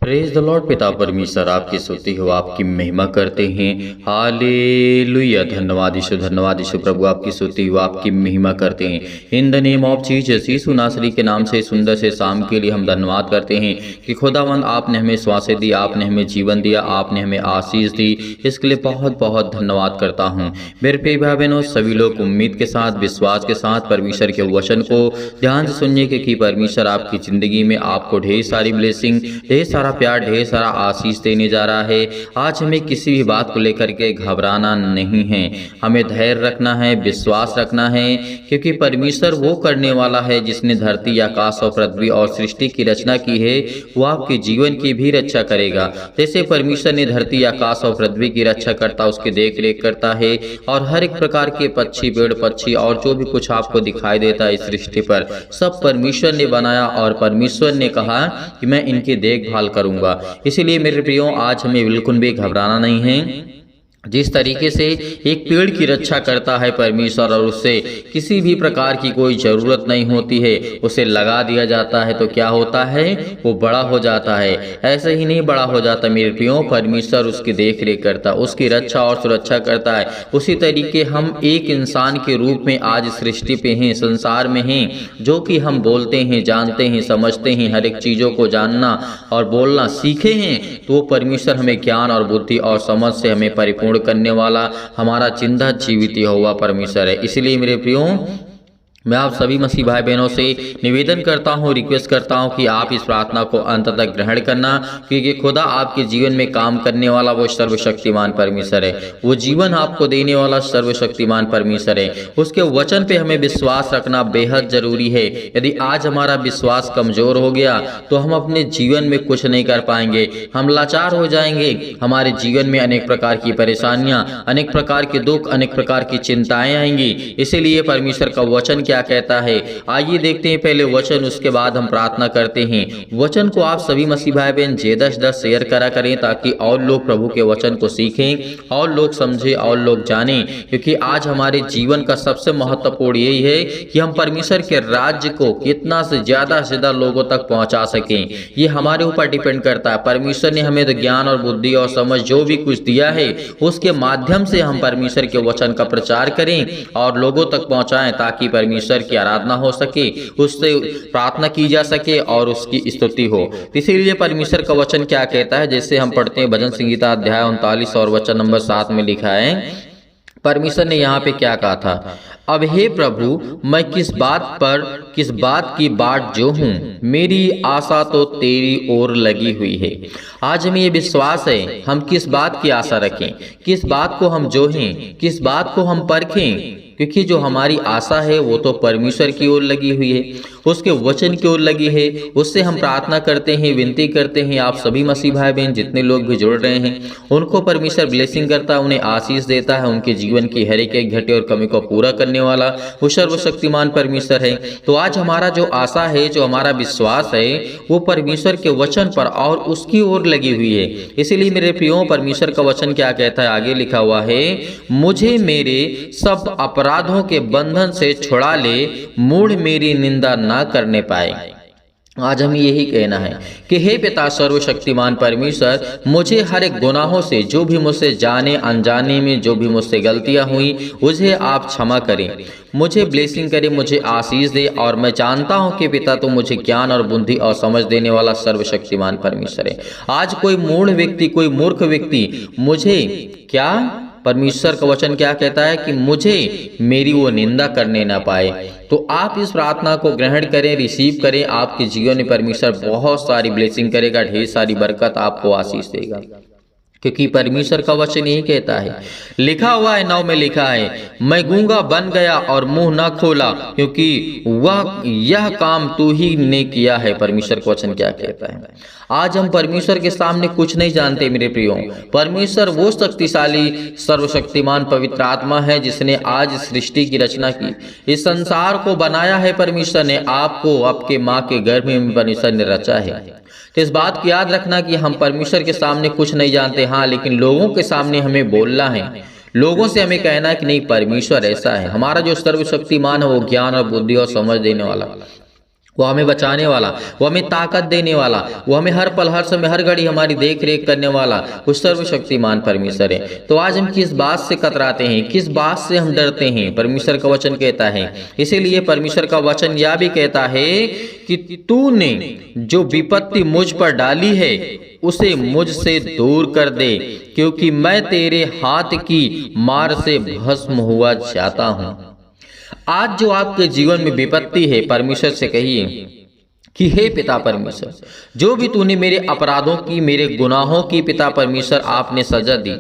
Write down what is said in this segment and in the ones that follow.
Praise the Lord. पिता परमेश्वर आपकी स्तुति हो, आपकी महिमा करते हैं। हालेलुया। धन्यवाद यीशु प्रभु, आपकी स्तुति हो, आपकी महिमा करते हैं। In the name of Jesus, Yeshu नासरी के नाम से सुंदर से शाम के लिए हम धन्यवाद करते हैं कि खुदावंद आपने हमें श्वास दी, आपने हमें जीवन दिया, आपने हमें आशीष दी। इसके लिए बहुत बहुत धन्यवाद करता हूँ। मेरे प्रिय भाई बहनों, सभी लोग उम्मीद के साथ, विश्वास के साथ परमेश्वर के वचन को ध्यान से सुनिए कि परमेश्वर आपकी जिंदगी में आपको ढेर सारी ब्लेसिंग, ढेर सारा प्यार, ढेर सारा आशीष देने जा रहा है। आज हमें किसी भी बात को लेकर के घबराना नहीं है, हमें धैर्य रखना है, विश्वास रखना है, क्योंकि परमेश्वर वो करने वाला है जिसने धरती, आकाश और पृथ्वी और सृष्टि की रचना की है, वो आपके जीवन की भी रक्षा करेगा। जैसे परमेश्वर ने धरती, आकाश और पृथ्वी की रक्षा करता, उसकी देख रेख करता है, और हर एक प्रकार के पक्षी, पेड़ पक्षी और जो भी कुछ आपको दिखाई देता है इस सृष्टि पर, सब परमेश्वर ने बनाया और परमेश्वर ने कहा कि मैं इनकी देखभाल करूंगा। इसीलिए मेरे प्रियो, आज हमें बिल्कुल भी घबराना नहीं है। जिस तरीके से एक पेड़ की रक्षा करता है परमेश्वर और उससे किसी भी प्रकार की कोई ज़रूरत नहीं होती है, उसे लगा दिया जाता है तो क्या होता है, वो बड़ा हो जाता है। ऐसे ही नहीं बड़ा हो जाता मेरे प्रियो, परमेश्वर उसकी देख रेख करता, उसकी रक्षा और सुरक्षा करता है। उसी तरीके हम एक इंसान के रूप में आज सृष्टि पे हैं, संसार में हैं, जो कि हम बोलते हैं, जानते हैं, समझते हैं, हर एक चीज़ों को जानना और बोलना सीखे हैं, तो वो परमेश्वर हमें ज्ञान और बुद्धि और समझ से हमें परिपूर्ण करने वाला हमारा जिंदा जीवित हुआ परमेश्वर है। इसलिए मेरे प्रियो, मैं आप सभी मसीह भाई बहनों से निवेदन करता हूँ, रिक्वेस्ट करता हूँ कि आप इस प्रार्थना को अंत तक ग्रहण करना, क्योंकि खुदा आपके जीवन में काम करने वाला वो सर्वशक्तिमान परमेश्वर है। वो जीवन आपको देने वाला सर्वशक्तिमान परमेश्वर है। उसके वचन पे हमें विश्वास रखना बेहद जरूरी है। यदि आज हमारा विश्वास कमजोर हो गया तो हम अपने जीवन में कुछ नहीं कर पाएंगे, हम लाचार हो जाएंगे। हमारे जीवन में अनेक प्रकार की परेशानियां, अनेक प्रकार के दुख, अनेक प्रकार की चिंताएं आएंगी। इसीलिए परमेश्वर का वचन क्या कहता है, आइए देखते हैं पहले वचन, उसके बाद हम प्रार्थना करते हैं। वचन को आप सभी मसीह भाई बहन ज़्यादा शेयर करा करें, ताकि और लोग प्रभु के वचन को सीखें, और लोग समझें, और लोग जानें। क्योंकि आज हमारे जीवन का सबसे महत्वपूर्ण यही है कि हम परमेश्वर के राज्य को कितना से ज्यादा लोगों तक पहुंचा सकें। ये हमारे ऊपर डिपेंड करता है। परमेश्वर ने हमें तो ज्ञान और बुद्धि और समझ जो भी कुछ दिया है, उसके माध्यम से हम परमेश्वर के वचन का प्रचार करें और लोगों तक पहुंचाएं, ताकि परमेश्वर की आराधना हो सके, उससे प्रार्थना की जा सके और उसकी स्तुति हो। इसीलिए परमेश्वर का वचन क्या कहता है, जैसे हम पढ़ते हैं भजन संहिता अध्याय 39 और वचन नंबर 7 में लिखा है, परमेश्वर ने यहाँ पे क्या कहा था, अब हे प्रभु, मैं किस बात की बाट जो हूँ, मेरी आशा तो तेरी ओर लगी हुई है। आज हमें ये विश्वास है, हम किस बात की आशा रखें, किस बात को हम जोहें, किस बात को हम परखें, क्योंकि जो हमारी आशा है वो तो परमेश्वर की ओर लगी हुई है, उसके वचन की ओर लगी है। उससे हम प्रार्थना करते हैं, विनती करते हैं। आप सभी मसीह भाई बहन जितने लोग भी जुड़ रहे हैं, उनको परमेश्वर ब्लेसिंग करता है, उन्हें आशीष देता है। उनके जीवन की हर एक घटे और कमी को पूरा करने वाला वो सर्वशक्तिमान परमेश्वर है। तो आज हमारा जो आशा है, जो हमारा विश्वास है, वो परमेश्वर के वचन पर और उसकी ओर लगी हुई है। इसीलिए मेरे प्रियो, परमेश्वर का वचन क्या कहता है, आगे लिखा हुआ है, मुझे मेरे सब अपराधों के बंधन से छुड़ा ले, मूढ़ मेरी निंदा ना करने पाए। आज हमें यही कहना है कि हे पिता सर्वशक्तिमान परमेश्वर, मुझे हर एक गुनाहों से, जो भी मुझसे जाने अनजाने में जो भी मुझसे गलतियां हुई, उसे आप क्षमा करें, मुझे ब्लेसिंग करें, मुझे आशीष दे। और मैं जानता हूं कि पिता तो मुझे ज्ञान और बुद्धि और समझ देने वाला सर्वशक्तिमान परमेश्वर है। आज कोई मूढ़ व्यक्ति, कोई मूर्ख व्यक्ति मुझे क्या, परमेश्वर का वचन क्या कहता है कि मुझे मेरी वो निंदा करने ना पाए। तो आप इस प्रार्थना को ग्रहण करें, रिसीव करें। आपके जीवन में परमेश्वर बहुत सारी ब्लेसिंग करेगा, ढेर सारी बरकत आपको आशीष देगा, क्योंकि परमेश्वर का वचन यही कहता है। लिखा हुआ है 9 में लिखा है, मैं गूंगा बन गया और मुंह न खोला, क्योंकि यह काम तू ही ने किया है। परमेश्वर का वचन क्या कहता है। आज हम परमेश्वर के सामने कुछ नहीं जानते मेरे प्रियो। परमेश्वर वो शक्तिशाली सर्वशक्तिमान पवित्र आत्मा है जिसने आज सृष्टि की रचना की, इस संसार को बनाया है। परमेश्वर ने आपको आपके माँ के गर्भ में परमेश्वर ने रचा है। तो इस बात की याद रखना कि हम परमेश्वर के सामने कुछ नहीं जानते, हाँ, लेकिन लोगों के सामने हमें बोलना है, लोगों से हमें कहना है कि नहीं, परमेश्वर ऐसा है। हमारा जो सर्वशक्तिमान है वो ज्ञान और बुद्धि और समझ देने वाला, वो हमें बचाने वाला, वो हमें ताकत देने वाला, वो हमें हर पल हर समय हर घड़ी हमारी देख रेख करने वाला वो सर्वशक्तिमान परमेश्वर है। तो आज हम किस बात से कतराते हैं, किस बात से हम डरते हैं? परमेश्वर का वचन कहता है, इसीलिए परमेश्वर का वचन यह भी कहता है कि तूने जो विपत्ति मुझ पर डाली है उसे मुझसे दूर कर दे, क्योंकि मैं तेरे हाथ की मार से भस्म हुआ जाता हूं। आज जो आपके जीवन में विपत्ति है, परमेश्वर से कहिए कि हे पिता परमेश्वर, जो भी तूने मेरे अपराधों की, मेरे गुनाहों की पिता परमेश्वर आपने सजा दी,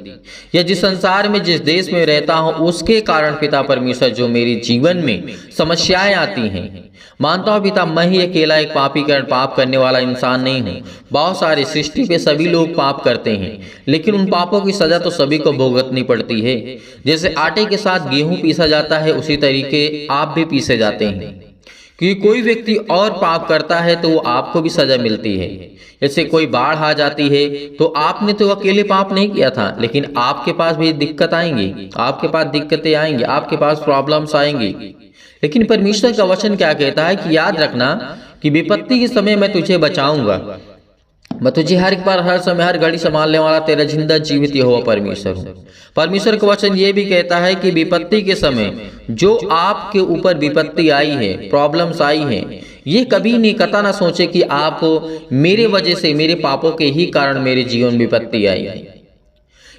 या जिस संसार में जिस देश में रहता हूं उसके कारण पिता परमेश्वर जो मेरे जीवन में समस्याएं आती हैं, मानता हूं पिता मैं ही अकेला एक पाप करने वाला इंसान नहीं हूं। बहुत सारे सृष्टि पे सभी लोग पाप करते हैं, लेकिन उन पापों की सजा तो सभी को भुगतनी पड़ती है। जैसे आटे के साथ गेहूं पीसा जाता है, उसी तरीके आप भी पीसे जाते हैं, क्योंकि कोई व्यक्ति और पाप करता है तो वो आपको भी सजा मिलती है। जैसे कोई बाढ़ आ जाती है तो आपने तो अकेले पाप नहीं किया था, लेकिन आपके पास भी दिक्कत आएंगी, आपके पास दिक्कतें आएंगी, आपके पास प्रॉब्लम्स आएंगी। लेकिन परमेश्वर का वचन क्या कहता है कि याद रखना कि विपत्ति के समय मैं तुझे बचाऊंगा, मैं तुझे हर बार हर समय हर घड़ी संभालने वाला तेरा जिंदा जीवित यहोवा परमेश्वर हूँ। परमेश्वर का वचन ये भी कहता है कि विपत्ति के समय जो आपके ऊपर विपत्ति आई है, प्रॉब्लम्स आई हैं, ये कभी नहीं कता ना सोचे कि आप मेरे वजह से, मेरे पापों के ही कारण मेरे जीवन में विपत्ति आई है।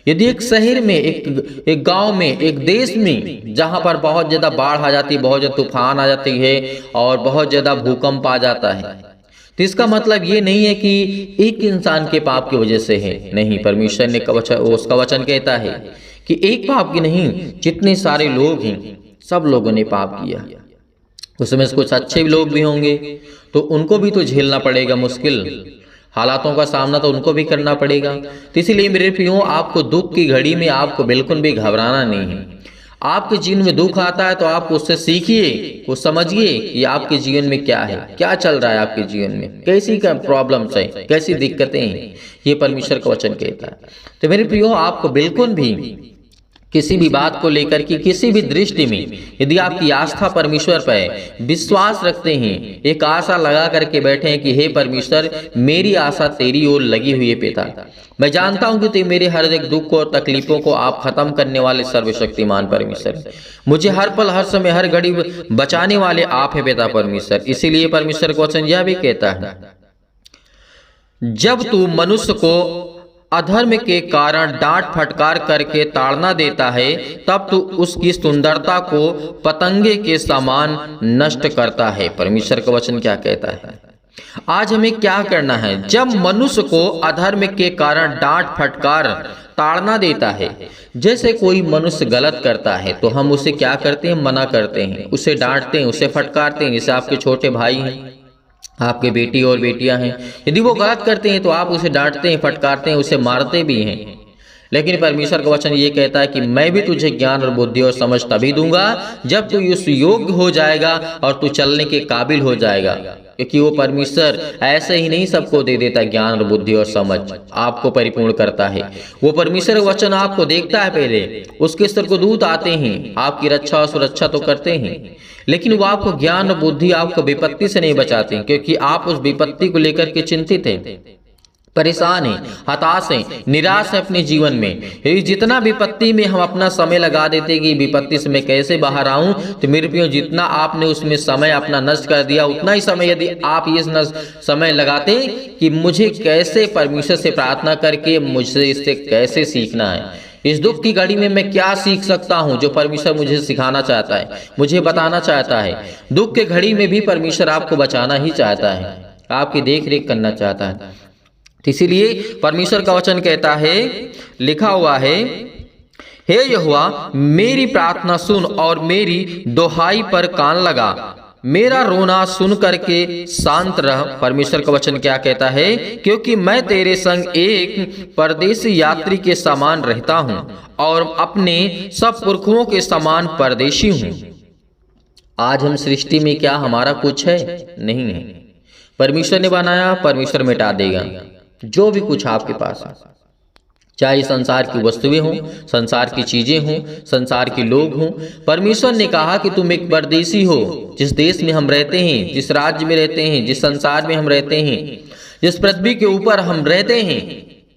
यदि एक शहर में, एक गांव में, एक देश में जहां पर बहुत ज्यादा बाढ़ आ जाती है, बहुत ज्यादा तूफान आ जाती है और बहुत ज्यादा भूकंप आ जाता है, तो इसका मतलब ये नहीं है कि एक इंसान के पाप की वजह से है। नहीं, परमेश्वर ने उसका वचन कहता है कि एक पाप की नहीं, जितने सारे लोग हैं सब लोगों ने पाप किया। उसमें कुछ अच्छे लोग भी होंगे तो उनको भी तो झेलना पड़ेगा, मुश्किल हालातों का सामना तो उनको भी करना पड़ेगा। तो इसीलिए मेरे प्रियो, आपको दुख की घड़ी में आपको बिल्कुल भी घबराना नहीं है। आपके जीवन में दुख आता है तो आप उससे सीखिए, वो समझिए कि आपके जीवन में क्या है, क्या चल रहा है आपके जीवन में, कैसी का प्रॉब्लम्स है, कैसी दिक्कतें हैं, ये परमेश्वर का वचन कहता है। तो मेरे प्रियो, आपको बिल्कुल भी किसी भी बात को लेकर के, किसी भी दृष्टि में यदि आपकी आस्था परमेश्वर पर है, विश्वास रखते हैं, एक आशा लगा करके बैठे हैं कि हे परमेश्वर, मेरी आशा तेरी ओर लगी हुई है पिता। मैं जानता हूं कि मेरे हर एक दुख को और तकलीफों को आप खत्म करने वाले सर्वशक्तिमान परमेश्वर, मुझे हर पल हर समय हर घड़ी बचाने वाले आप है पिता परमेश्वर। इसीलिए परमेश्वर का वचन यह भी कहता है, जब तू मनुष्य को अधर्म के कारण डांट फटकार करके ताड़ना देता है, तब तो उसकी सुंदरता को पतंगे के समान नष्ट करता है। परमेश्वर का वचन क्या कहता है? आज हमें क्या करना है? जब मनुष्य को अधर्म के कारण डांट फटकार ताड़ना देता है, जैसे कोई मनुष्य गलत करता है तो हम उसे क्या करते हैं? मना करते हैं, उसे डांटते हैं, उसे फटकारते हैं। जैसे आपके छोटे भाई हैं, आपके बेटी और बेटियां हैं, यदि वो गलत करते हैं तो आप उसे डांटते हैं, फटकारते हैं, उसे मारते भी हैं। लेकिन परमेश्वर का वचन ये कहता है कि मैं भी तुझे ज्ञान और बुद्धि और समझ तभी दूंगा जब तू उस योग्य हो जाएगा और तू चलने के काबिल हो जाएगा। क्योंकि वो परमेश्वर ऐसे ही नहीं सबको दे देता, ज्ञान और बुद्धि और समझ आपको परिपूर्ण करता है। वो परमेश्वर वचन आपको देखता है, पहले उसके स्वर्गदूत आते हैं, आपकी रक्षा और सुरक्षा तो करते हैं, लेकिन वो आपको ज्ञान और बुद्धि, आपको विपत्ति से नहीं बचाते, क्योंकि आप उस विपत्ति को लेकर के चिंतित हैं, परेशान हैं, हताश हैं, निराश है अपने जीवन में। जितना विपत्ति में हम अपना समय लगा देते कि विपत्ति से मैं कैसे बाहर आऊं, तो मेरे प्रियो, जितना आपने उसमें समय अपना नष्ट कर दिया, उतना ही समय यदि आप ये समय लगाते कि मुझे कैसे परमेश्वर से प्रार्थना करके मुझसे इससे कैसे सीखना है, इस दुख की घड़ी में मैं क्या सीख सकता हूं जो परमेश्वर मुझे सिखाना चाहता है, मुझे बताना चाहता है। दुख के घड़ी में भी परमेश्वर आपको बचाना ही चाहता है, आपकी देख रेख करना चाहता है। इसीलिए परमेश्वर का वचन कहता है, लिखा हुआ है, हे यहोवा मेरी प्रार्थना सुन और मेरी दोहाई पर कान लगा, मेरा रोना सुन करके शांत रह। परमेश्वर का वचन क्या कहता है? क्योंकि मैं तेरे संग एक परदेसी यात्री के समान रहता हूं और अपने सब पुरखों के समान परदेशी हूं। आज हम सृष्टि में क्या हमारा कुछ है? नहीं है। परमेश्वर ने बनाया, परमेश्वर मिटा देगा जो भी कुछ आपके पास है। चाहे संसार की वस्तुएं हों, संसार की चीजें हों, संसार के लोग हों। परमेश्वर ने कहा कि तुम एक परदेशी हो। जिस देश में हम रहते हैं, जिस राज्य में रहते हैं, जिस संसार में हम रहते हैं, जिस पृथ्वी के ऊपर हम रहते हैं,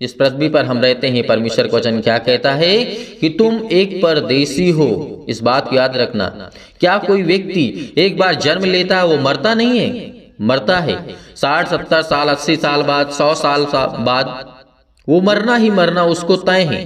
जिस पृथ्वी पर हम रहते हैं, परमेश्वर का वचन क्या कहता है कि तुम एक परदेशी हो। इस बात को याद रखना। क्या कोई व्यक्ति एक बार जन्म लेता है वो मरता नहीं है? मरता है। 60, 70 साल, 80 साल बाद, 100 साल बाद वो मरना ही मरना उसको तय है,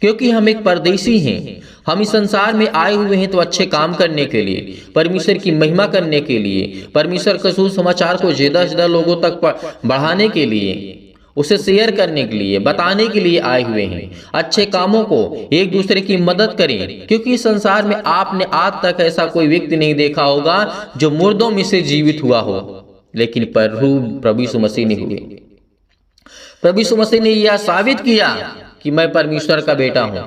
क्योंकि हम एक परदेशी हैं। हम इस संसार में आए हुए हैं तो अच्छे काम करने के लिए, परमेश्वर की महिमा करने के लिए, परमेश्वर के सुसमाचार को ज्यादा से ज्यादा लोगों तक बढ़ाने के लिए, उसे शेयर करने के लिए, बताने के लिए आए हुए हैं। अच्छे कामों को, एक दूसरे की मदद करें, क्योंकि इस संसार में आपने आज तक ऐसा कोई व्यक्ति नहीं देखा होगा जो मुर्दों में से जीवित हुआ हो, लेकिन प्रभु यीशु मसीह ने हुए। प्रभु यीशु मसीह ने यह साबित किया कि मैं परमेश्वर का बेटा हूं,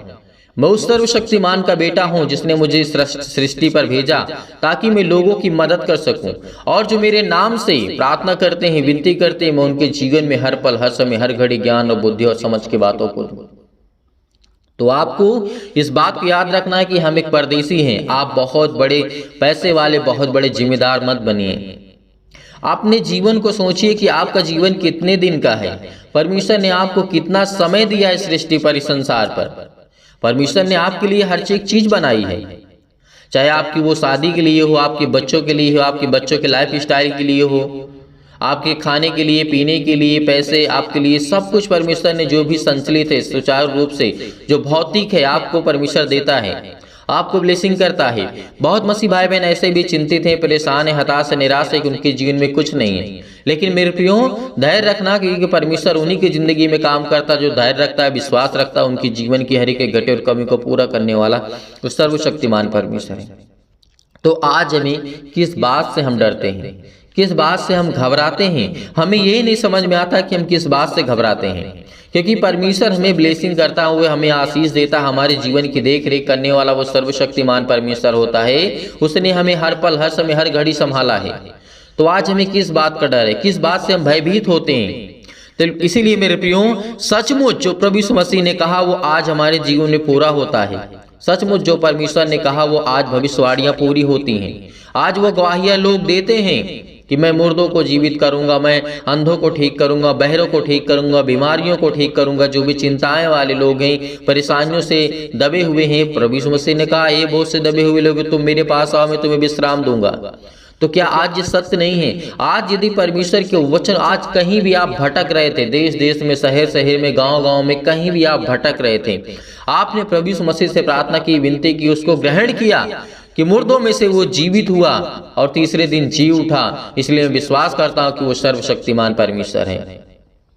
मैं उस सर्वशक्तिमान का बेटा हूं जिसने मुझे इस सृष्टि पर भेजा ताकि मैं लोगों की मदद कर सकूं। और जो मेरे नाम से प्रार्थना करते हैं, विनती करते हैं, मैं उनके जीवन में हर पल, हर समय, हर घड़ी ज्ञान और बुद्धि और समझ की बातों को दूं। तो आपको इस बात को याद रखना है कि हम एक परदेशी हैं। आप बहुत बड़े पैसे वाले, बहुत बड़े जिम्मेदार मत बनिए। अपने जीवन को सोचिए कि आपका जीवन कितने दिन का है। परमेश्वर ने आपको कितना समय दिया इस सृष्टि पर, इस संसार पर। परमेश्वर ने आपके लिए हर एक चीज बनाई है, चाहे आपकी वो शादी के लिए हो, आपके बच्चों के लिए हो, आपके बच्चों के लाइफ स्टाइल के लिए हो, आपके खाने के लिए, पीने के लिए, पैसे आपके लिए, सब कुछ परमेश्वर ने जो भी संचलित है सुचारू रूप से, जो भौतिक है, आपको परमेश्वर देता है, आपको ब्लेसिंग करता है। बहुत मसीह भाई बहन ऐसे भी चिंतित हैं, परेशान हैं, हताश है, निराश है कि उनके जीवन में कुछ नहीं है। लेकिन मेरे प्रियो, धैर्य रखना, क्योंकि परमेश्वर उन्हीं की जिंदगी में काम करता जो धैर्य रखता है, विश्वास रखता है, उनकी जीवन की हर एक घटे और कमी को पूरा करने वाला तो सर्वशक्तिमान परमेश्वर है। तो आज हमें किस बात से हम डरते हैं, किस बात से हम घबराते हैं? हमें यही नहीं समझ में आता कि हम किस बात से घबराते हैं, क्योंकि परमेश्वर हमें ब्लेसिंग करता हुए, हमें आशीष देता, हमारे जीवन की देख रेख करने वाला वो सर्वशक्तिमान परमेश्वर होता है। उसने हमें हर पल, हर समय, हर घड़ी संभाला है। तो आज हमें किस बात का डर है, किस बात से हम भयभीत होते हैं? तो इसीलिए मेरे प्रियो, सचमुच जो प्रभु यीशु मसीह ने कहा वो आज हमारे जीवन में पूरा होता है। सचमुच जो परमेश्वर ने कहा वो आज भविष्यवाणियां पूरी होती हैं। आज वो गवाहियां लोग देते हैं कि मैं मुर्दों को जीवित करूंगा, मैं अंधों को ठीक करूंगा, बहरों को ठीक करूंगा, बीमारियों को ठीक करूंगा। जो भी चिंताएं वाले लोग हैं, परेशानियों से दबे हुए हैं, प्रभु यीशु मसीह ने कहा ये बहुत से दबे हुए लोग, तुम मेरे पास आओ, मैं तुम्हें विश्राम दूंगा। तो क्या आज ये सत्य नहीं है? आज यदि परमेश्वर के वचन, आज कहीं भी आप भटक रहे थे, देश देश में, शहर शहर में, गांव गांव में, कहीं भी आप भटक रहे थे, आपने प्रभु यीशु मसीह से प्रार्थना की, विनती की, उसको ग्रहण किया कि मुर्दों में से वो जीवित हुआ और तीसरे दिन जी उठा। इसलिए मैं विश्वास करता हूं कि वो सर्वशक्तिमान परमेश्वर है।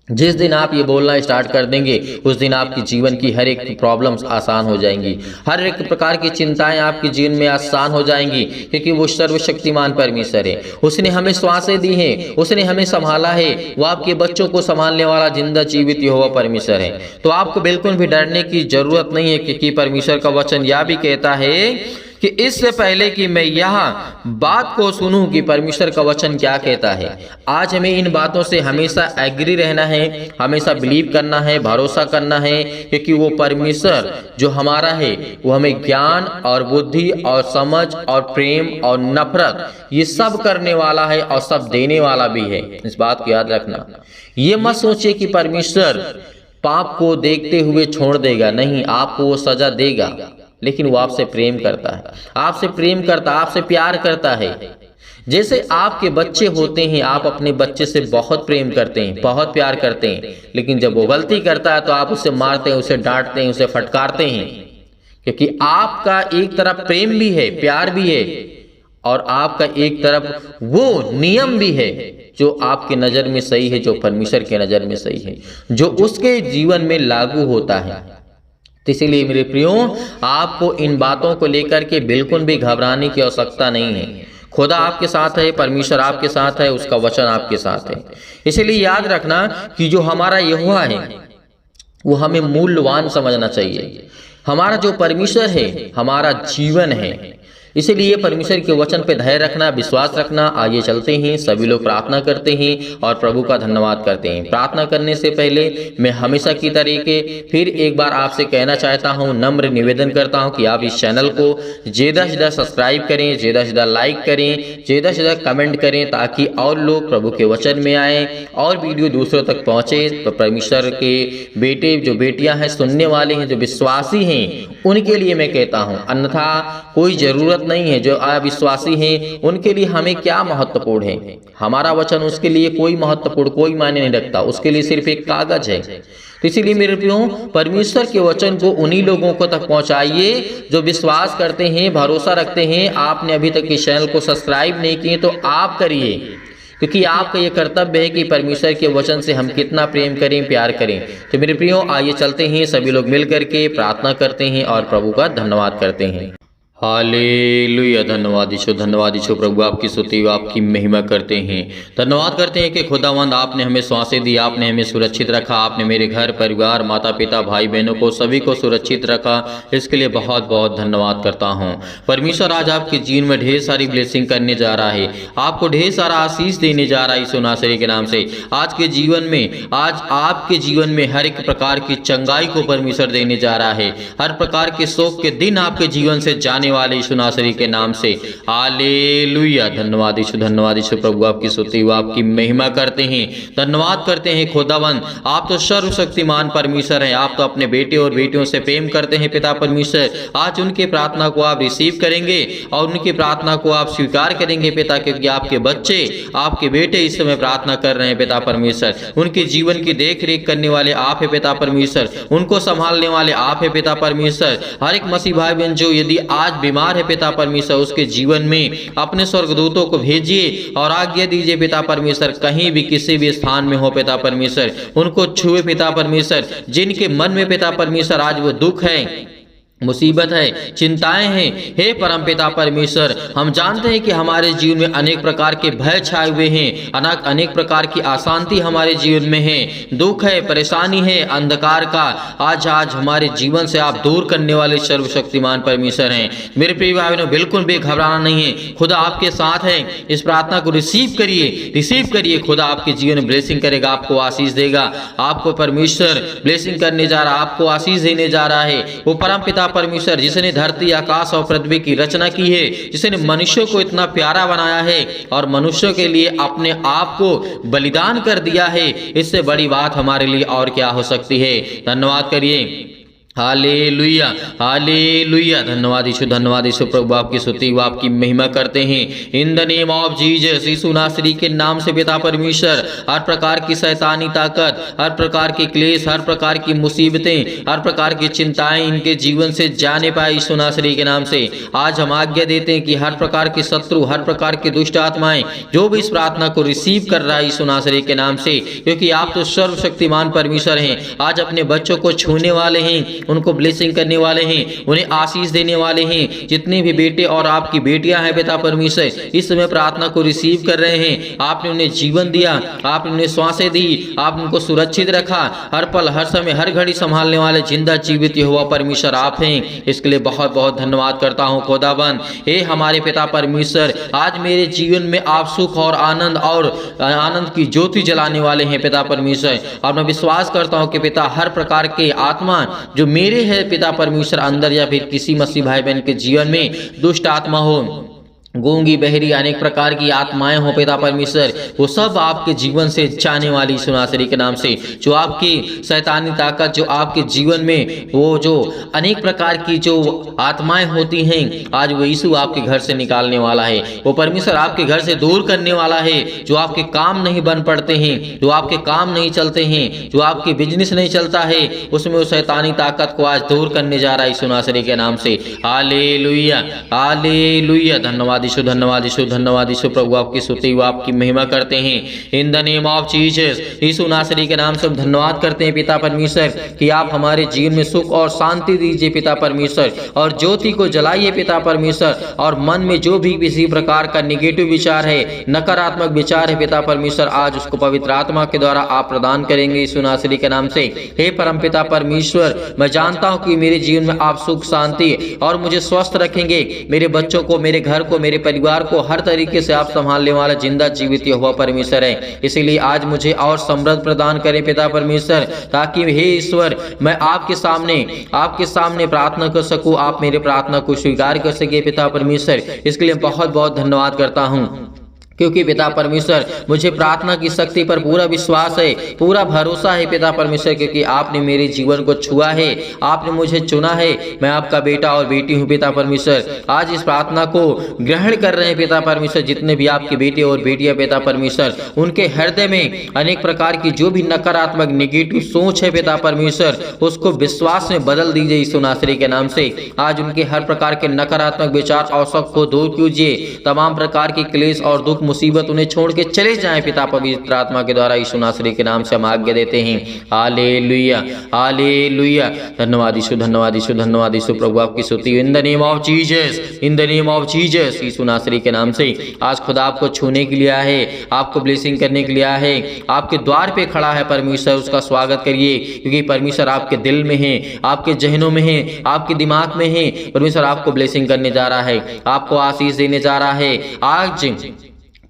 जिस दिन आप ये बोलना स्टार्ट कर देंगे, उस दिन आपके जीवन की हर एक प्रॉब्लम्स आसान हो जाएंगी, हर एक प्रकार की चिंताएं आपके जीवन में आसान हो जाएंगी, क्योंकि वो सर्वशक्तिमान परमेश्वर है। उसने हमें श्वासें दी हैं, उसने हमें संभाला है, वो आपके बच्चों को संभालने वाला जिंदा जीवित यहोवा परमेश्वर है। तो आपको बिल्कुल भी डरने की जरूरत नहीं है, क्योंकि परमेश्वर का वचन यह भी कहता है कि इससे पहले कि मैं यहाँ बात को सुनूं कि परमेश्वर का वचन क्या कहता है। आज हमें इन बातों से हमेशा एग्री रहना है, हमेशा बिलीव करना है, भरोसा करना है, क्योंकि वो परमेश्वर जो हमारा है वो हमें ज्ञान और बुद्धि और समझ और प्रेम और नफरत ये सब करने वाला है और सब देने वाला भी है। इस बात को याद रखना। ये मत सोचिए कि परमेश्वर पाप को देखते हुए छोड़ देगा, नहीं, आपको वो सजा देगा, लेकिन वो आपसे प्रेम करता है, आपसे प्रेम करता है, आपसे प्यार करता है। जैसे आपके बच्चे होते हैं, आप अपने बच्चे से बहुत प्रेम करते हैं, बहुत प्यार करते हैं, लेकिन जब वो गलती करता है तो आप उसे मारते हैं, उसे डांटते हैं, उसे फटकारते हैं, क्योंकि आपका एक तरफ प्रेम भी है, प्यार भी है, और आपका एक तरफ वो नियम भी है जो आपके नज़र में सही है, जो परमेश्वर के नज़र में सही है, जो उसके जीवन में लागू होता है। इसीलिए मेरे प्रियो, आपको इन बातों को लेकर के बिल्कुल भी घबराने की आवश्यकता नहीं है। खुदा आपके साथ है, परमेश्वर आपके साथ है, उसका वचन आपके साथ है। इसलिए याद रखना कि जो हमारा यहोवा है वो हमें मूल्यवान समझना चाहिए। हमारा जो परमेश्वर है हमारा जीवन है। इसीलिए परमेश्वर के वचन पे धैर्य रखना, विश्वास रखना। आइए चलते हैं, सभी लोग प्रार्थना करते हैं और प्रभु का धन्यवाद करते हैं। प्रार्थना करने से पहले मैं हमेशा की तरीके फिर एक बार आपसे कहना चाहता हूं, नम्र निवेदन करता हूं कि आप इस चैनल को ज़्यादा से ज़्यादा सब्सक्राइब करें, ज़्यादा से ज़्यादा लाइक करें, ज़्यादा से ज़्यादा कमेंट करें, ताकि और लोग प्रभु के वचन में आए और वीडियो दूसरों तक पहुँचे। तो परमेश्वर के बेटे जो बेटियाँ हैं, सुनने वाले हैं, जो विश्वासी हैं, उनके लिए मैं कहता हूँ, अन्यथा कोई ज़रूरत नहीं है। जो अविश्वासी हैं उनके लिए हमें क्या महत्वपूर्ण है? हमारा वचन उसके लिए कोई महत्वपूर्ण, कोई मायने नहीं रखता, उसके लिए सिर्फ एक कागज है। तो इसीलिए मेरे प्रियो, परमेश्वर के वचन को उन्हीं लोगों को तक पहुंचाइए जो विश्वास करते हैं, भरोसा रखते हैं। आपने अभी तक इस चैनल को सब्सक्राइब नहीं किए तो आप करिए, क्योंकि आपका ये कर्तव्य है कि परमेश्वर के वचन से हम कितना प्रेम करें, प्यार करें। तो मेरे प्रियो, आइए चलते हैं, सभी लोग मिल करके प्रार्थना करते हैं और प्रभु का धन्यवाद करते हैं। हालेलुया। धन्यवाद यीशु प्रभु, आपकी स्तुति, आपकी महिमा करते हैं। धन्यवाद करते हैं कि खुदावंद आपने हमें सांसें दी, आपने हमें सुरक्षित रखा, आपने मेरे घर परिवार, माता पिता, भाई बहनों को, सभी को सुरक्षित रखा। इसके लिए बहुत बहुत धन्यवाद करता हूं। परमेश्वर आज आपके जीवन में ढेर सारी ब्लेसिंग करने जा रहा है, आपको ढेर सारा आशीष देने जा रहा है यीशु नासरी के नाम से। आज के जीवन में, आज आपके जीवन में हर एक प्रकार की चंगाई को परमेश्वर देने जा रहा है। हर प्रकार के शोक के दिन आपके जीवन से जाने वाले यीशु नासरी के नाम से। हालेलुया। धन्यवाद यीशु प्रभु, आपकी स्तुति, आपकी महिमा करते हैं। धन्यवाद करते हैं खुदावंद, आप तो सर्वशक्तिमान परमेश्वर हैं। आप तो अपने बेटे और बेटियों से प्रेम करते हैं पिता परमेश्वर। आज उनके प्रार्थना को आप रिसीव करेंगे और उनकी प्रार्थना को आप स्वीकार करेंगे पिता, क्योंकि आपके बच्चे, आपके बेटे इस समय प्रार्थना कर रहे हैं पिता परमेश्वर। उनके जीवन की देख रेख करने वाले आप है पिता परमेश्वर, उनको संभालने वाले आप है पिता परमेश्वर। हर एक मसीह भाई बहन जो यदि आज बीमार है पिता परमेश्वर, उसके जीवन में अपने स्वर्गदूतों को भेजिए और आज्ञा दीजिए पिता परमेश्वर, कहीं भी किसी भी स्थान में हो पिता परमेश्वर, उनको छुए पिता परमेश्वर। जिनके मन में पिता परमेश्वर आज वो दुख है, मुसीबत है, चिंताएं हैं, हे परमपिता परमेश्वर, हम जानते हैं कि हमारे जीवन में अनेक प्रकार के भय छाए हुए हैं, अनेक प्रकार की अशांति हमारे जीवन में है, दुख है, परेशानी है, अंधकार का आज हमारे जीवन से आप दूर करने वाले सर्वशक्तिमान परमेश्वर हैं। मेरे प्रिय भाई बहनों, बिल्कुल भी घबराना नहीं है, खुदा आपके साथ है। इस प्रार्थना को रिसीव करिए। खुदा आपके जीवन में ब्लेसिंग करेगा, आपको आशीष देगा। आपको परमेश्वर ब्लेसिंग करने जा रहा है, आपको आशीष देने जा रहा है। वो परमपिता परमेश्वर जिसने धरती, आकाश और पृथ्वी की रचना की है, जिसने मनुष्यों को इतना प्यारा बनाया है और मनुष्यों के लिए अपने आप को बलिदान कर दिया है, इससे बड़ी बात हमारे लिए और क्या हो सकती है। धन्यवाद करिए। Hallelujah, hallelujah. धन्यवाद यीशु प्रभु, आपकी स्तुति, आपकी महिमा करते हैं। In the name of Jesus, Yeshu नासरी के नाम से पिता परमेश्वर, हर प्रकार की शैतानी ताकत, हर प्रकार के क्लेश, हर प्रकार की मुसीबतें, हर प्रकार की चिंताएं इनके जीवन से जाने पाए यीशु नासरी के नाम से। आज हम आज्ञा देते हैं कि हर प्रकार के शत्रु, हर प्रकार की दुष्ट आत्माएं जो भी इस प्रार्थना को रिसीव कर रहा है यीशु नासरी के नाम से, क्योंकि आप तो सर्वशक्तिमान परमेश्वर हैं, आज अपने बच्चों को छूने वाले हैं, उनको ब्लेसिंग करने वाले हैं, उन्हें आशीष देने वाले हैं। जितने भी बेटे और आपकी बेटियां हैं पिता परमेश्वर, इस समय प्रार्थना को रिसीव कर रहे हैं। आपने उन्हें जीवन दिया, आपने उन्हें सांसें दी, आपने उनको सुरक्षित रखा। हर पल, हर समय, हर घड़ी संभालने वाले जिंदा जीवित यहोवा परमेश्वर आप हैं। इसके लिए बहुत बहुत धन्यवाद करता हूँ खुदाबंद। हे हमारे पिता परमेश्वर, आज मेरे जीवन में आप सुख और आनंद की ज्योति जलाने वाले हैं पिता परमेश्वर। और मैं विश्वास करता हूँ कि पिता, हर प्रकार के आत्मा जो मेरे है पिता परमेश्वर अंदर, या फिर किसी मसीह भाई बहन के जीवन में दुष्ट आत्मा हो, गूंगी, बहरी, अनेक प्रकार की आत्माएं हो पिता परमेश्वर, वो सब आपके जीवन से जाने वाली यीशु नासरी के नाम से। जो आपकी शैतानी ताकत, जो आपके जीवन में वो जो अनेक प्रकार की जो आत्माएं होती हैं, आज वो यीशु आपके घर से निकालने वाला है। वो परमेश्वर आपके घर से दूर करने वाला है। जो आपके काम नहीं बन पड़ते हैं, जो आपके काम नहीं चलते हैं, जो आपके बिजनेस नहीं चलता है, उसमें वो शैतानी ताकत को आज दूर करने जा रहा है यीशु नासरी के नाम से। Hallelujah, hallelujah. धन्यवाद यीशु, धन्यवाद यीशु, धन्यवाद यीशु। प्रभु आपकी स्तुति व आपकी महिमा करते हैं in the name of Jesus. Yeshu नासरी के नाम से हम धन्यवाद करते हैं पिता परमेश्वर कि आप हमारे जीवन में सुख और शांति दीजिए पिता परमेश्वर, और ज्योति को जलाइए पिता परमेश्वर, और मन में जो भी किसी प्रकार का निगेटिव विचार है, नकारात्मक विचार है पिता परमेश्वर, आज उसको पवित्र आत्मा के द्वारा आप प्रदान करेंगे यीशु नासरी के नाम से। हे परम पिता परमेश्वर, मैं जानता हूँ कि मेरे जीवन में आप सुख शांति और मुझे स्वस्थ रखेंगे, मेरे बच्चों को, मेरे घर को, मेरे परिवार को हर तरीके से आप संभालने वाला जिंदा जीवित यहोवा परमेश्वर है। इसीलिए आज मुझे और समृद्ध प्रदान करें पिता परमेश्वर, ताकि हे ईश्वर मैं आपके सामने प्रार्थना कर सकूं, आप मेरे प्रार्थना को स्वीकार कर सके पिता परमेश्वर। इसके लिए बहुत बहुत धन्यवाद करता हूँ, क्योंकि पिता परमेश्वर मुझे प्रार्थना की शक्ति पर पूरा विश्वास है, पूरा भरोसा है पिता परमेश्वर, क्योंकि आपने मेरे जीवन को छुआ है, आपने मुझे चुना है। मैं आपका बेटा और बेटी हूँ पिता परमेश्वर। आज इस प्रार्थना को ग्रहण कर रहे हैं पिता परमेश्वर जितने भी आपके बेटे और बेटियां पिता परमेश्वर, उनके हृदय में अनेक प्रकार की जो भी नकारात्मक नेगेटिव सोच है पिता परमेश्वर, उसको विश्वास में बदल दीजिए यीशु नासरी के नाम से। आज उनके हर प्रकार के नकारात्मक विचार और शक को दूर कीजिए, तमाम प्रकार की क्लेश और दुख मुसीबत उन्हें छोड़ के चले जाएं पिता पवित्र आत्मा के द्वारा यीशु नासरी के नाम से हम आज्ञा देते हैं। Hallelujah hallelujah. धन्यवाद यीशु, धन्यवाद यीशु, धन्यवाद यीशु। प्रभु आपकी स्तुति in the name of Jesus, in the name of Jesus. Yeshu नासरी के नाम से आज खुदा आपको छूने के लिए आया है, आपको ब्लेसिंग करने के लिए आया है, आपके द्वार पे खड़ा है परमेश्वर, उसका स्वागत करिए, क्योंकि परमेश्वर आपके दिल में है, आपके जहनों में है, आपके दिमाग में है। परमेश्वर आपको ब्लेसिंग करने जा रहा है, आपको आशीष देने जा रहा है। आज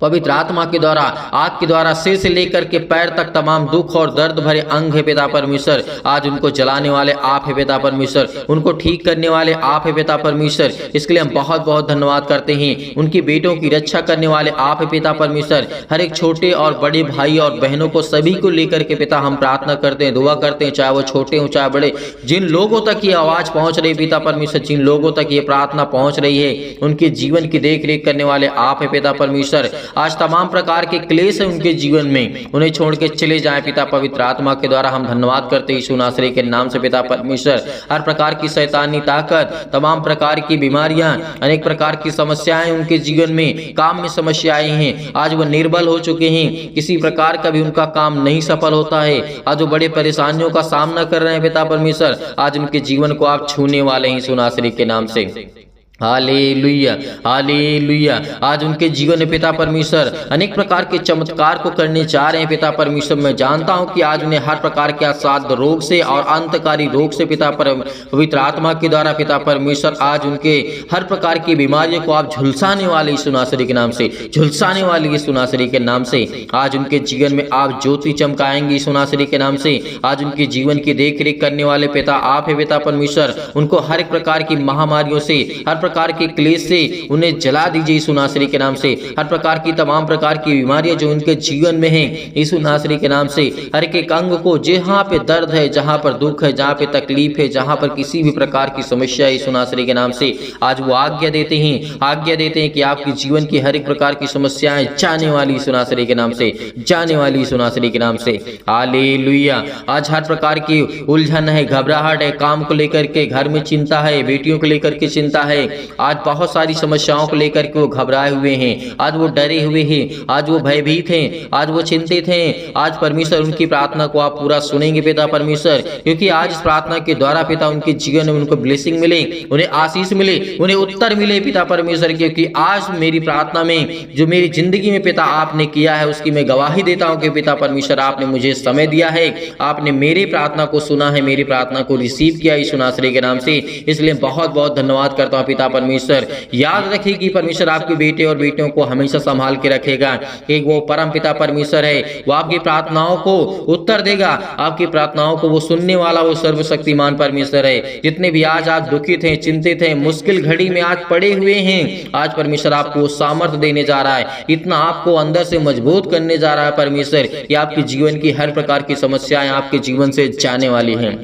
पवित्र आत्मा के द्वारा, आग के द्वारा सिर से लेकर के पैर तक तमाम दुख और दर्द भरे अंग है पिता परमेश्वर, आज उनको जलाने वाले आप है पिता परमेश्वर, उनको ठीक करने वाले आप है पिता परमेश्वर। इसके लिए हम बहुत बहुत धन्यवाद करते हैं। उनकी बेटों की रक्षा करने वाले आप है पिता परमेश्वर। हर एक छोटे और बड़े भाई और बहनों को, सभी को लेकर के पिता हम प्रार्थना करते हैं, दुआ करते हैं, चाहे वो छोटे हो चाहे बड़े, जिन लोगों तक ये आवाज पहुंच रही पिता परमेश्वर, जिन लोगों तक ये प्रार्थना पहुंच रही है, उनके जीवन की देख रेख करने वाले आप है पिता परमेश्वर। आज तमाम प्रकार के क्लेश है उनके जीवन में, उन्हें छोड़ के चले जाएं पिता पवित्र आत्मा के द्वारा हम धन्यवाद करते हैं यीशु नासरी के नाम से पिता परमेश्वर। हर प्रकार की शैतानी ताकत, तमाम प्रकार की बीमारियां, अनेक प्रकार की समस्याएं उनके जीवन में, काम में समस्याएं हैं, आज वो निर्बल हो चुके हैं, किसी प्रकार का भी उनका काम नहीं सफल होता है, आज वो बड़े परेशानियों का सामना कर रहे हैं पिता परमेश्वर। आज उनके जीवन को आप छूने वाले हैं यीशु नासरी के नाम से। Hallelujah hallelujah. आज उनके जीवन में पिता परमेश्वर अनेक प्रकार के चमत्कार को करने जा रहे हैं पिता परमेश्वर। मैं जानता हूं कि आज उन्हें हर प्रकार के असाध्य रोग से और अंतकारी रोग से पिता पवित्र आत्मा के द्वारा पिता परमेश्वर, आज उनके हर प्रकार की बीमारियों को आप झुलसाने वाले यीशु नासरी के नाम से, झुलसाने वाले यीशु नासरी के नाम से। आज उनके जीवन में आप ज्योति चमकाएंगे यीशु नासरी के नाम से। आज उनके जीवन की देख रेख करने वाले पिता आप है पिता परमेश्वर। उनको हर एक प्रकार की महामारियों से, हर प्रकार के क्लेश से उन्हें जला दीजिए यीशु नासरी के नाम से। हर प्रकार की तमाम प्रकार की बीमारियां जो उनके जीवन में हैं यीशु नासरी के नाम से, हर एक अंग को, जहां पे दर्द है, जहां पर दुख है, जहां पे तकलीफ है, जहां पर किसी भी प्रकार की समस्या है, यीशु नासरी के नाम से आज वो आज्ञा देते हैं कि आपके जीवन की हर एक प्रकार की समस्याएं जाने वाली यीशु नासरी के नाम से, जाने वाली यीशु नासरी के नाम से। हालेलुया। आज हर प्रकार की उलझन है, घबराहट है, काम को लेकर के घर में चिंता है, बेटियों को लेकर के चिंता है, आज बहुत सारी समस्याओं को लेकर के वो घबराए हुए हैं, आज वो डरे हुए हैं, आज वो भयभीत हैं, आज वो चिंतित हैं। आज परमेश्वर उनकी प्रार्थना को आप पूरा सुनेंगे पिता परमेश्वर, क्योंकि आज इस प्रार्थना के द्वारा पिता उनके जीवन में उनको ब्लेसिंग मिले, उन्हें आशीष मिले, उन्हें उत्तर मिले पिता परमेश्वर। क्योंकि आज मेरी प्रार्थना में, जो मेरी जिंदगी में पिता आपने किया है, उसकी मैं गवाही देता हूं कि पिता परमेश्वर आपने मुझे समय दिया है, आपने मेरी प्रार्थना को सुना है, मेरी प्रार्थना को रिसीव किया यीशु नासरी के नाम से। इसलिए बहुत बहुत धन्यवाद करता हूं पिता परमेश्वर। याद रखिए कि परमेश्वर आपके बेटे और बेटियों को हमेशा संभाल के रखेगा। एक वो परम पिता परमेश्वर है, वो आपकी प्रार्थनाओं को उत्तर देगा, आपकी प्रार्थनाओं को वो सुनने वाला वो सर्वशक्तिमान परमेश्वर है। जितने भी आज आप दुखित हैं, चिंतित हैं, मुश्किल घड़ी में आज पड़े हुए हैं, आज परमेश्वर आपको सामर्थ्य देने जा रहा है, इतना आपको अंदर से मजबूत करने जा रहा है परमेश्वर कि आपके जीवन की हर प्रकार की समस्याएं आपके जीवन से जाने वाली हैं।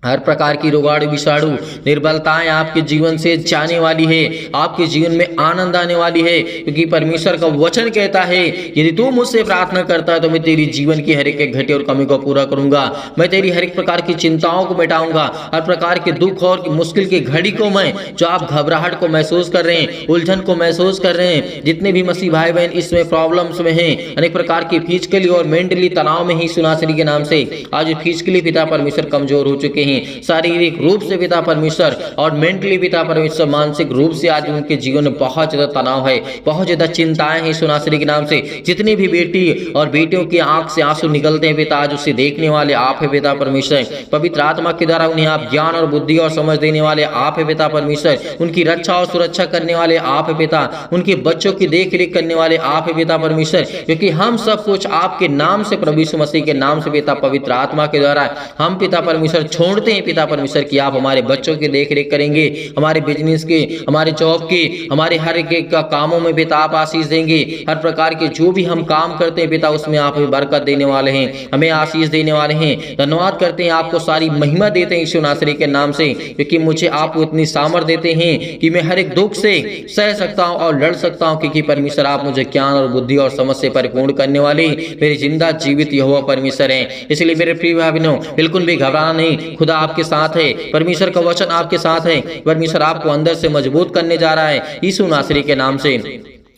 हर प्रकार की रोगाणु विषाणु निर्बलताएं आपके जीवन से जाने वाली है। आपके जीवन में आनंद आने वाली है, क्योंकि परमेश्वर का वचन कहता है यदि तू मुझसे प्रार्थना करता है तो मैं तेरी जीवन की हर एक घटी और कमी को पूरा करूंगा। मैं तेरी हर एक प्रकार की चिंताओं को मिटाऊंगा। हर प्रकार के दुख और मुश्किल की घड़ी को मैं, जो आप घबराहट को महसूस कर रहे हैं, उलझन को महसूस कर रहे हैं, जितने भी मसीह भाई बहन इसमें प्रॉब्लम्स में हैं, अनेक प्रकार की फिजिकली और मेंटली तनाव में ही सुनासरी के नाम से आज फिजिकली पिता परमेश्वर कमजोर हो चुके हैं, शारीरिक रूप से पिता परमेश्वर और मेंटली पिता परमेश्वर मानसिक रूप से आज उनके जीवन में बहुत ज्यादा तनाव है, बहुत ज्यादा चिंताएं हैं सुनासरी के नाम से। जितनी भी बेटी और बेटियों की आंख से आंसू निकलते हैं पिता, आज उसे देखने वाले आप है पिता परमेश्वर। पवित्र आत्मा के द्वारा उन्हें आप ज्ञान और बुद्धि और समझ देने वाले आप है पिता परमेश्वर। उनकी रक्षा और सुरक्षा करने वाले आप है पिता। उनके बच्चों की देख रेख करने वाले आप है पिता परमेश्वर, क्योंकि हम सब कुछ आपके नाम से, प्रभु यीशु मसीह के नाम से पिता पवित्र आत्मा के द्वारा हम पिता परमेश्वर छोड़ते हैं पिता परमेश्वर कि आप हमारे बच्चों की देख रेख करेंगे, हमारे बिजनेस के, हमारे जॉब के, हमारे हर एक का कामों में पिता आप आशीष देंगे। हर प्रकार के जो भी हम काम करते हैं पिता उसमें आप हमें बरकत देने वाले हैं, हमें आशीष देने वाले हैं। धन्यवाद करते हैं, आपको सारी महिमा देते हैं यीशु नासरी के नाम से, क्योंकि मुझे आप इतनी सामर्थ देते हैं कि मैं हर एक दुख से सह सकता हूं और लड़ सकता हूं, क्योंकि परमेश्वर आप मुझे ज्ञान और बुद्धि और समझ से परिपूर्ण करने वाले मेरे जिंदा जीवित यहोवा परमेश्वर हैं। इसलिए मेरे प्रिय भाई बहनों, बिल्कुल भी घबराना नहीं, खुदा आपके साथ है, परमेश्वर का वचन आपके साथ है, परमेश्वर आपको अंदर से मजबूत करने जा रहा है यीशु नासरी के नाम से।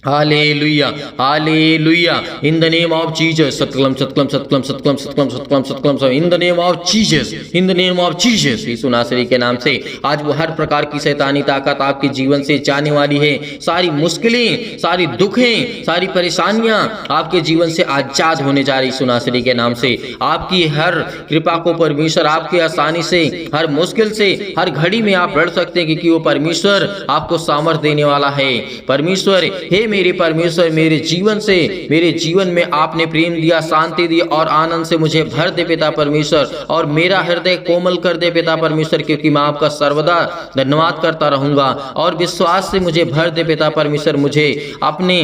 Hallelujah, hallelujah, in the name of Jesus, सतकलम सतकलम सतकलम सतकलम सतकलम सतकलम सतकलम, in the name of Jesus, in the name of Jesus, Yeshu नासरी के नाम से आज वो हर प्रकार की शैतानी ताकत आपके जीवन से जाने वाली है। सारी मुश्किलें, सारी दुखें, सारी परेशानियां आपके जीवन से आजाद होने जा रही यीशु नासरी के नाम से। आपकी हर कृपा को परमेश्वर आपकी आसानी से, हर मुश्किल से, हर घड़ी में आप लड़ सकते हैं, क्योंकि वो परमेश्वर आपको सामर्थ देने वाला है। परमेश्वर, हे मेरे परमेश्वर, मेरे जीवन से, मेरे जीवन में आपने प्रेम दिया, शांति दी और आनंद से मुझे भर दे पिता परमेश्वर, और मेरा हृदय कोमल कर दे पिता परमेश्वर, क्योंकि मैं आपका सर्वदा धन्यवाद करता रहूंगा। और विश्वास से मुझे भर दे पिता परमेश्वर, मुझे अपने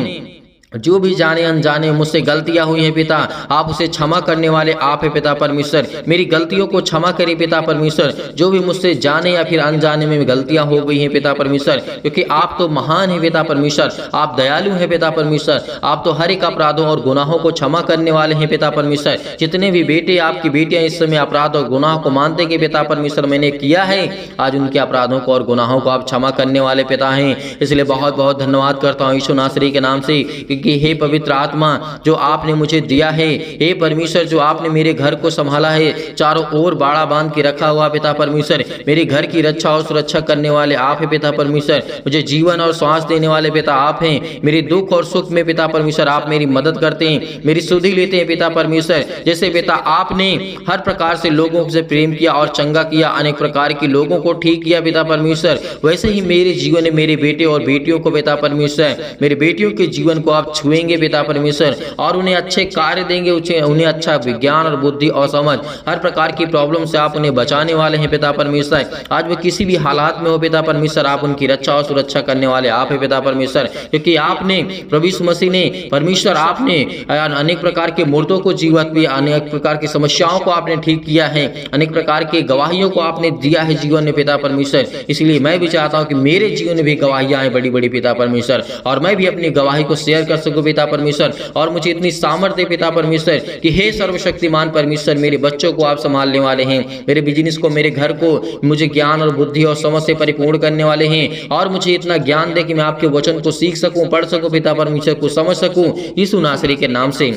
जो भी जाने अनजाने मुझसे गलतियां हुई हैं पिता, आप उसे क्षमा करने वाले आप है पिता परमेश्वर। मेरी गलतियों को क्षमा करिए पिता परमेश्वर, जो भी मुझसे जाने या फिर अनजाने में गलतियां हो गई हैं पिता परमेश्वर, क्योंकि आप तो महान है पिता परमेश्वर, आप दयालु हैं पिता परमेश्वर, आप तो हर एक अपराधों और गुनाहों को क्षमा करने वाले हैं पिता परमेश्वर। जितने भी बेटे, आपकी बेटियां इस समय अपराध और गुनाह को मानते कि पिता परमेश्वर मैंने किया है, आज उनके अपराधों को और गुनाहों को आप क्षमा करने वाले पिता हैं। इसलिए बहुत बहुत धन्यवाद करता हूँ यीशु नासरी के नाम से, कि हे पवित्र आत्मा जो आपने मुझे दिया है, हे परमेश्वर जो आपने मेरे घर को संभाला है, चारों ओर बाड़ा बांध के रखा हुआ पिता परमेश्वर, मेरे घर की रक्षा और सुरक्षा करने वाले आप हैं पिता परमेश्वर। मुझे जीवन और श्वास देने वाले पिता आप हैं। मेरे दुख और सुख में पिता परमेश्वर आप मेरी मदद करते हैं, मेरी सुधि लेते हैं पिता परमेश्वर। जैसे पिता आपने हर प्रकार से लोगों से प्रेम किया और चंगा किया, अनेक प्रकार के लोगों को ठीक किया पिता परमेश्वर, वैसे ही मेरे जीवन में मेरे बेटे और बेटियों को पिता परमेश्वर, मेरे बेटियों के जीवन को आप छुएंगे पिता परमेश्वर, और उन्हें अच्छे कार्य देंगे, उन्हें अच्छा विज्ञान और बुद्धि और समझ, हर प्रकार की प्रॉब्लम से आप उन्हें बचाने वाले हैं पिता परमेश्वर। आज वो किसी भी हालात में हो पिता परमेश्वर, आप उनकी रक्षा और सुरक्षा करने वाले आप हैं पिता परमेश्वर, क्योंकि आपने प्रभु यीशु मसीह ने, परमेश्वर आपने अनेक प्रकार के मुर्दों को जीवित किया, अनेक प्रकार की समस्याओं को आपने ठीक किया है, अनेक प्रकार के गवाहियों को आपने दिया है जीवन में पिता परमेश्वर। इसलिए मैं भी चाहता हूँ कि मेरे जीवन में भी गवाहियां हैं बड़ी बड़ी पिता परमेश्वर, और मैं भी अपनी गवाही को शेयर कर सकूं पिता परमेश्वर, और मुझे इतनी सामर्थ्य पिता परमेश्वर कि हे सर्वशक्तिमान परमेश्वर, मेरे बच्चों को आप संभालने वाले हैं, मेरे बिजनेस को, मेरे घर को मुझे ज्ञान और बुद्धि और समझ से परिपूर्ण करने वाले हैं, और मुझे इतना ज्ञान दे कि मैं आपके वचन को सीख सकूं, पढ़ सकूं पिता परमेश्वर, को समझ सकूं यीशु नासरी के नाम से।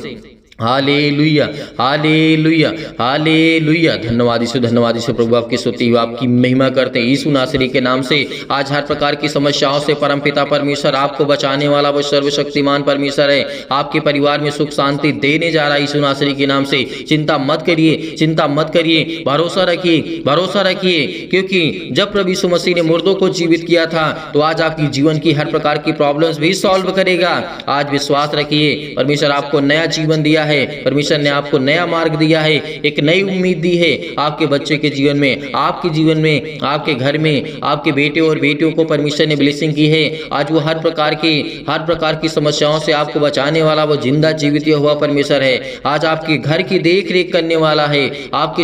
हालेलुया, हालेलुया, हालेलुया, धन्यवाद यीशु प्रभु, आपकी स्तुति हो, आपकी महिमा करते हैं यीशु नासरी के नाम से। आज हर प्रकार की समस्याओं से परम पिता परमेश्वर आपको बचाने वाला वो सर्वशक्तिमान परमेश्वर है, आपके परिवार में सुख शांति देने जा रहा है यीशु नासरी के नाम से। चिंता मत करिए, चिंता मत करिए, भरोसा रखिए, भरोसा रखिए, क्योंकि जब प्रभु यीशु मसीह ने मुर्दों को जीवित किया था, तो आज आपकी जीवन की हर प्रकार की प्रॉब्लम्स भी सॉल्व करेगा। आज विश्वास रखिए, परमेश्वर आपको नया जीवन दिया है, है, परमेश्वर ने आपको नया मार्ग दिया है, एक नई उम्मीद दी है आपके बच्चे के जीवन में, आपके जीवन में, आपके घर में, आपके बेटे और बेटियों को परमेश्वर ने ब्लेसिंग की है। आज वो हर प्रकार की समस्याओं से आपको बचाने वाला वो जिंदा जीवित हुआ परमेश्वर है। आज आपके घर की देख रेख करने वाला है। आपके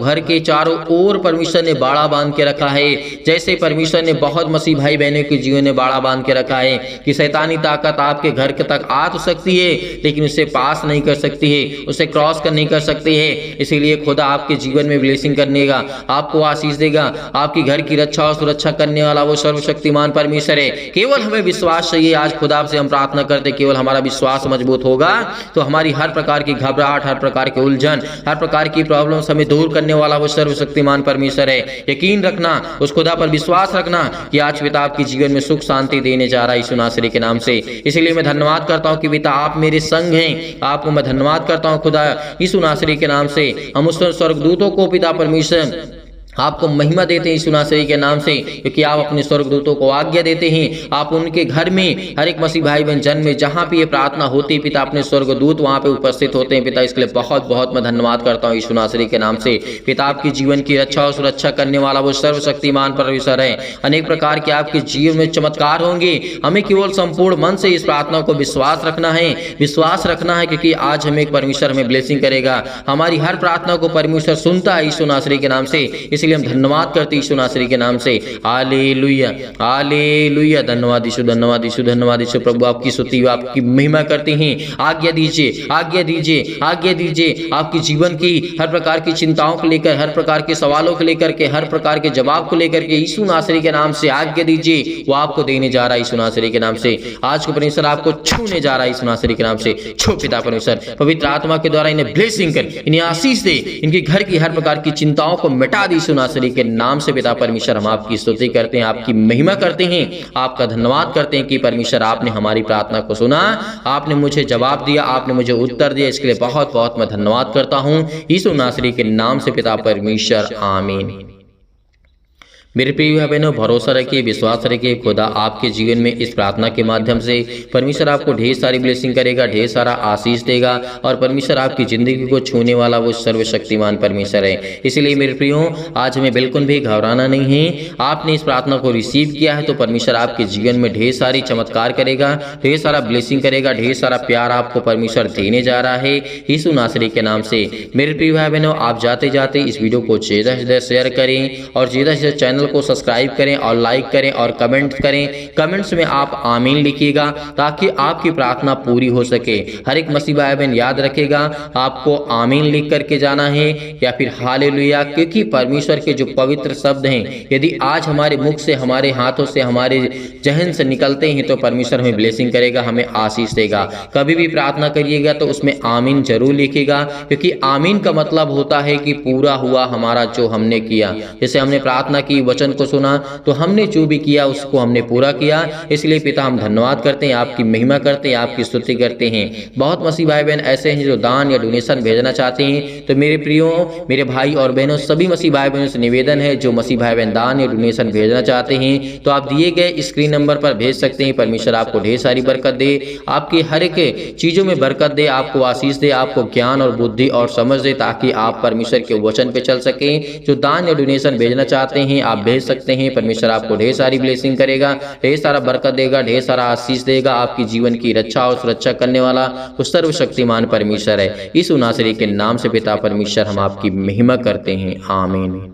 घर के चारों ओर परमेश्वर ने बाड़ा बांध के रखा है। जैसे परमेश्वर ने बहुत मसीह भाई बहनों के जीवन में बाड़ा बांध के रखा है कि शैतानी ताकत आपके घर तक आ तो सकती है लेकिन उसे पास नहीं कर सकती है, उसे क्रॉस कर नहीं कर सकती है। इसीलिए खुदा आपके जीवन में ब्लेसिंग करने का, आपको आशीष देगा। आपकी घर की रक्षा और सुरक्षा करने वाला वो सर्वशक्तिमान परमेश्वर है। केवल हमें विश्वास चाहिए। आज खुदा से हम प्रार्थना करते, केवल हमारा विश्वास मजबूत होगा तो हमारी हर प्रकार की घबराहट, हर प्रकार की उलझन, हर प्रकार की प्रॉब्लम्स हमें दूर करने वाला वो सर्वशक्तिमान परमेश्वर है। यकीन रखना, उस खुदा पर विश्वास रखना कि आज पिता आपके जीवन में सुख शांति देने जा रहा है यीशु नासरी के नाम से। इसलिए मैं धन्यवाद करता हूं कि पिता आप मेरे संग हैं। आपको मैं धन्यवाद करता हूं खुदा यीशु नासरी के नाम से। हम उस स्वर्गदूतों को पिता परमेश्वर आपको महिमा देते हैं यीशु नासरी के नाम से, क्योंकि आप अपने स्वर्गदूतों को आज्ञा देते हैं। आप उनके घर में, हर एक मसीह भाई बहन जन में जहां भी ये प्रार्थना होती है पिता, अपने स्वर्गदूत वहां पे उपस्थित होते हैं पिता। इसके लिए बहुत बहुत मैं धन्यवाद करता हूं यीशु नासरी के नाम से। पिता आपके जीवन की रक्षा और सुरक्षा करने वाला वो सर्वशक्तिमान परमेश्वर है। अनेक प्रकार के आपके जीवन में चमत्कार होंगे। हमें केवल संपूर्ण मन से इस प्रार्थना को विश्वास रखना है, क्योंकि आज हमें परमेश्वर हमें ब्लेसिंग करेगा। हमारी हर प्रार्थना को परमेश्वर सुनता है यीशु नासरी के नाम से। इसलिए हम धन्यवाद करते यीशु नासरी के नाम से। Hallelujah, hallelujah. धन्यवाद यीशु, धन्यवाद यीशु, धन्यवाद यीशु। प्रभु आपकी स्तुति, आपकी महिमा करते हैं। आज्ञा दीजिए, आज्ञा दीजिए, आज्ञा दीजिए। आपके जीवन की हर प्रकार की चिंताओं को लेकर, हर प्रकार के सवालों को लेकर के, हर प्रकार के जवाब को लेकर के यीशु नासरी के नाम से आज्ञा दीजिए। वो आपको देने जा रहा है यीशु नासरी के नाम से। आज को परमेश्वर आपको छूने जा रहा है यीशु नासरी के नाम से। छू पिता परमेश्वर, पवित्र आत्मा के द्वारा इन्हें ब्लेसिंग कर, इन्हें आशीष दे। इनके घर की हर प्रकार की चिंताओं को मिटा दी यीशु नासरी के नाम से। पिता परमेश्वर हम आपकी स्तुति करते हैं, आपकी महिमा करते हैं, आपका धन्यवाद करते हैं कि परमेश्वर आपने हमारी प्रार्थना को सुना, आपने मुझे जवाब दिया, आपने मुझे उत्तर दिया। इसके लिए बहुत बहुत मैं धन्यवाद करता हूं यीशु नासरी के नाम से पिता परमेश्वर, आमीन। मेरे प्रिय भाई बहनों, भरोसा रखिए, विश्वास रखिए, खुदा आपके जीवन में इस प्रार्थना के माध्यम से परमेश्वर आपको ढेर सारी ब्लेसिंग करेगा, ढेर सारा आशीष देगा और परमेश्वर आपकी जिंदगी को छूने वाला वो सर्वशक्तिमान परमेश्वर है। इसलिए मेरे प्रियो, आज हमें बिल्कुल भी घबराना नहीं है। आपने इस प्रार्थना को रिसीव किया है तो परमेश्वर आपके जीवन में ढेर सारी चमत्कार करेगा, ढेर सारा ब्लेसिंग करेगा, ढेर सारा प्यार आपको परमेश्वर देने जा रहा है यीशु नासरी के नाम से। मेरे प्रिय भाई बहनों, आप जाते जाते इस वीडियो को ज़्यादा से ज़्यादा शेयर करें और ज़्यादा से ज़्यादा चैनल को सब्सक्राइब करें और लाइक करें और कमेंट करें। कमेंट्स में आप आमीन लिखिएगा ताकि आपकी प्रार्थना पूरी हो सके। हर एक मसीह भाई बहन याद रखेगा, आपको आमीन लिख करके जाना है या फिर हालेलुया, क्योंकि परमेश्वर के जो पवित्र शब्द हैं यदि आज हमारे मुख से, हमारे हाथों से, हमारे जहन से निकलते हैं तो परमेश्वर हमें ब्लेसिंग करेगा, हमें आशीष देगा। कभी भी प्रार्थना करिएगा तो उसमें आमीन जरूर लिखिएगा, क्योंकि आमीन का मतलब होता है कि पूरा हुआ हमारा जो हमने किया। जैसे हमने प्रार्थना की, वचन को सुना, तो हमने जो भी किया उसको हमने पूरा किया। इसलिए पिता हम धन्यवाद करते हैं, आपकी महिमा करते हैं, आपकी स्तुति करते हैं। बहुत मसीह भाई बहन ऐसे हैं जो दान या डोनेशन भेजना चाहते हैं, तो मेरे प्रियो, मेरे भाई और बहनों, सभी मसीह भाई बहनों से निवेदन है जो मसीह भाई बहन दान या डोनेशन भेजना चाहते हैं तो आप दिए गए स्क्रीन नंबर पर भेज सकते हैं। परमेश्वर आपको ढेर सारी बरकत दे, आपकी हर एक चीजों में बरकत दे, आपको आशीष दे, आपको ज्ञान और बुद्धि और समझ दे, ताकि आप परमेश्वर के वचन पे चल सकें। जो दान या डोनेशन भेजना चाहते हैं आप भेज सकते हैं। परमेश्वर आपको ढेर सारी ब्लेसिंग करेगा, ढेर सारा बरकत देगा, ढेर सारा आशीष देगा। आपकी जीवन की रक्षा और सुरक्षा करने वाला वो सर्वशक्तिमान परमेश्वर है। यीशु नासरी के नाम से पिता परमेश्वर हम आपकी महिमा करते हैं, आमीन।